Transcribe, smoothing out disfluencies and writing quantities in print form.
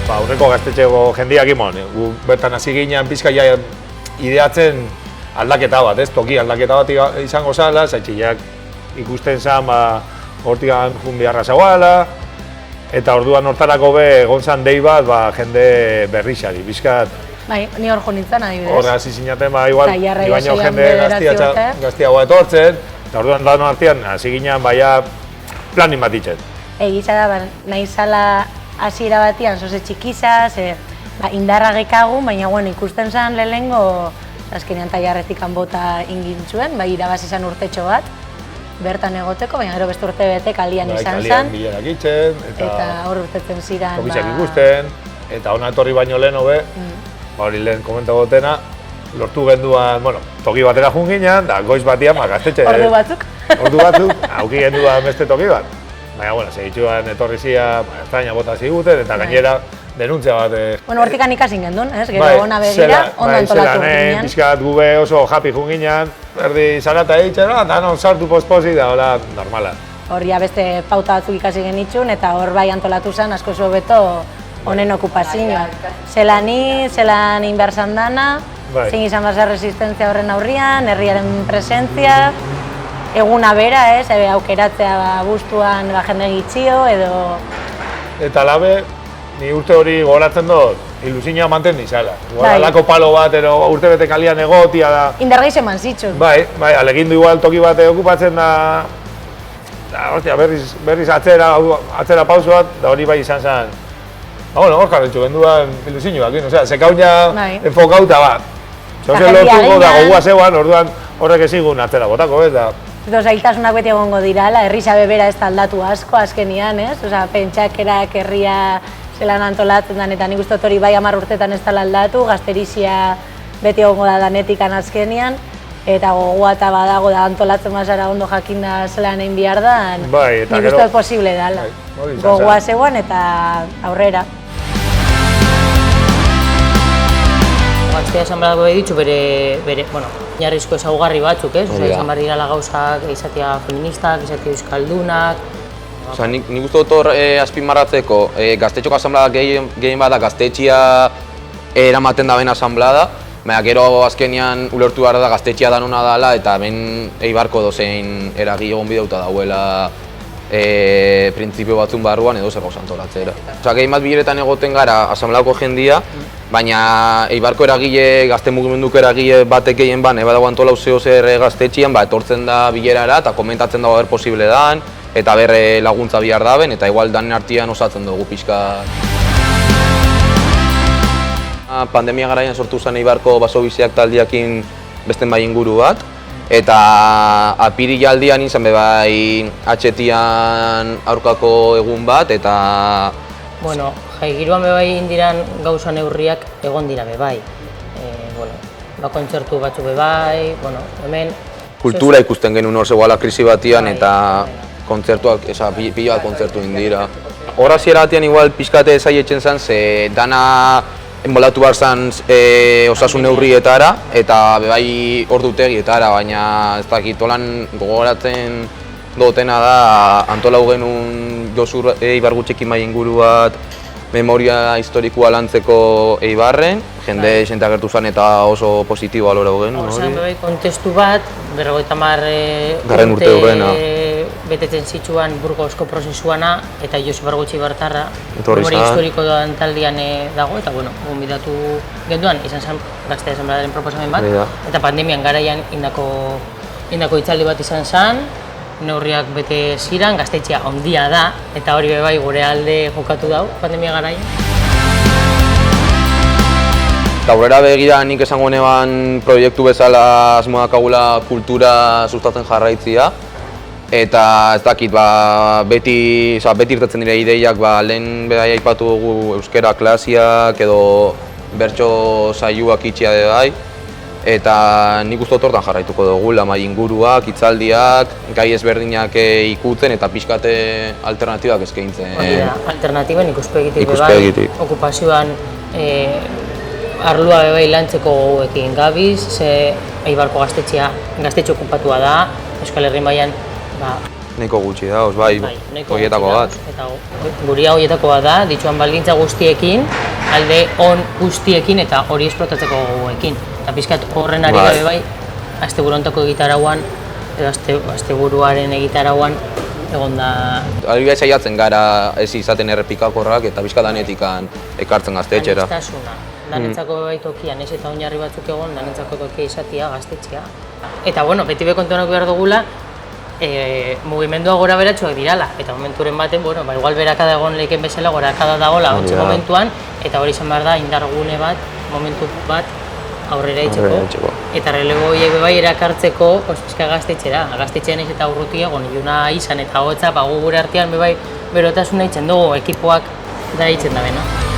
aurreko gaztetxeko jendeak imon, gu bertan hasi ginean pizka ja ideatzen aldaketa bat, ez? Toki aldaketa bat izango zala, zaitxileak ikusten zan, hortik jun beharra zegoela, eta orduan hortarako egon zan dei bat, jende berrixari, bizkat. Bai, ni hor jo nintzen adibidez. Hor hasi zinaten, igual, ni baino jende gaztiagoa etortzen, eta orduan danon artean, hasi ginean, planin bat itzen. Egitza da, nahi zala hasiera batian, zoze txikizaz, indarra gekagun, baina ikusten zen lehenengo, azkenean tailarretik bota ingintzuen, irabaz izan urtetxo bat, bertan egoteko, baina gero beste urte bete kalian izan zen. Kalian bilerak itzen, eta hor urtetzen ziren. Tokitxak ikusten, eta hona etorri baino lehen hobe, hori lehen komenta gotena, lortu genduan, toki batera jun ginean, da goiz batian, gaztetxe. Ordu batzuk? Ordu batzuk, auki genduan beste toki bat. Baina, segitxuan etorri zia, estraina bota ziguten, eta gainera denuntzia bat. Hortikan ikasin gendun, gero ona begira, ondo antolatu ginean. Pizkat gube oso happy jun ginean, erdi zarata egitxera, eta non sartu pospozik da, hola, normala. Horria beste pauta batzuk ikasi genitxun, eta hor bai antolatu zen, asko zu beto honen okupazioan. Zelan inbersan dana, zein izan basa resistentzia horren aurrian, herriaren presentzia, eguna bera, aukeratzea bustuan jende gitxio, edo... Eta labe, ni urte hori gogoratzen dut, ilusioa manten izala. Alako palo bat, urte bete kalian egotia da... Indargaiz eman zitxun. Bai, alegindu igual toki bat okupatzen da... Hostia, berriz atzera pauso bat, da hori bai izan zen... Hor jarretxu genduan ilusioak, sekaunia enfokauta bat. Zozen lortuko da gogua zeuan, orduan horrek ezigun atzera botako, ez da... Zailtasunak beti egongo dirala, herrizabe bera ez aldatu asko azkenian, ez? Pentsakerak herria zelan antolatzen dan, eta nik uste hori bai 10 urtetan ez dela aldatu, gazterizia beti egongo da danetikan azkenian, eta gogoa eta badago da antolatzen bazara ondo jakinda zelan egin behar da, nik uste posible dela. Gogoa zeuan eta aurrera. Gaztea asanbladako behi ditzu bere, oinarrizko ezaugarri batzuk, ez? Izan behar dirala gauzak, izatea feministak, izatea euskaldunak... Nik uste dut hor azpimarratzeko, gaztetxoko asanbladak gehien bada gaztetxia eramaten da ben asanblada, baina gero azkenean ulertu behar da gaztetxia danona dela eta ben Eibarko dozein eragi egon bideuta dauela printzipio batzun barruan edo zer gauz antolatzera. Gehien bat bileretan egoten gara asanbladako jendia, baina Eibarko eragile, gazte mugimenduko eragile batek gehien ban, badago antolau zeo zer gaztetxian, etortzen da bilerara eta komentatzen dago ber posible dan, eta ber laguntza bihar daben, eta igual danen artian osatzen dugu pixka. Pandemia garaian sortu zen Eibarko baso-biziak taldiakin beste bai inguru bat, eta apirila aldian izan bai atxetian aurkako egun bat, eta... Bueno, giroan bebai indiran gauza neurriak egon dira bebai. Kontzertu batzuk bebai, hemen... Kultura ikusten genuen hor zegoela krisi batian eta kontzertuak, pila bat kontzertu indira. Horra ziera batian igual pixkate zaietzen zen, ze dana enbolatu behar zen osasun neurrietara eta bebai ordutegietara, baina ez dakit holan gogoratzen dutena da antolau genuen Josur Eibar Gutxekin bai inguru bat memoria historikoa lantzeko Eibarren, jende xente agertu zen eta oso positiboa lorau genuen. Horzen bebai kontestu bat, 50 urte urrena betetzen zitsuan Burgosko prozesuana eta Josep Bargutxi Bartarra memoria historiko doan taldean dago eta gonbidatu genduan izan zen Gaztea Asanbladaren proposamen bat eta pandemian garaian indako hitzaldi bat izan zen, neurriak bete ziren, gaztetxea handia da eta hori bebai gure alde jokatu dau pandemia garaian. Eta aurrera begira nik esango neban proiektu bezala asmoak agula kultura sustatzen jarraitzia. Eta ez dakit, beti irtetzen dira ideiak, lehen bedai aipatu dugu euskera klasiak edo bertso saioak itxia bai. Eta nik uste hortan jarraituko dugu, lamai inguruak, hitzaldiak, gai ezberdinak ikutzen eta pixkate alternatibak eskaintzen. Alternatiben ikuspegitik bebai, okupazioan arlua bebai lantzeko gogoekin gabiz, ze Eibarko gaztetxe okupatua da, Euskal Herri mailan Nahiko gutxi da, bai, horietako bat. Eta guria horietako bat da, dituan baldintza guztiekin, alde on guztiekin eta hori esplotatzeko gogoekin. Eta pixkat horren ari gabe bai, asteburu egitarauan, edo asteburuaren egitarauan, egon da... Alibia saiatzen gara ez izaten errepikakorrak eta pixka danetikan ekartzen gaztetxera. Anistasuna. Danetzako tokian, ez eta oinarri batzuk egon, danetzako tokia izatea, gaztetxea. Eta, bueno, beti bekontuanak behar dugula, mugimendua gora beratxuak dirala. Eta momenturen baten, bueno, igual berakada egon leheken bezala, gorakada dagoela ontsi momentuan, eta hori izan behar da, indargune bat, momentu bat, aurrera itxeko. Eta relego horiek bai erakartzeko, pizka gaztetxera. Gaztetxean ez eta urrutia, iluna izan eta hotza, gu gure artean bai berotasuna itzen dugu, ekipoak da itzen da bena.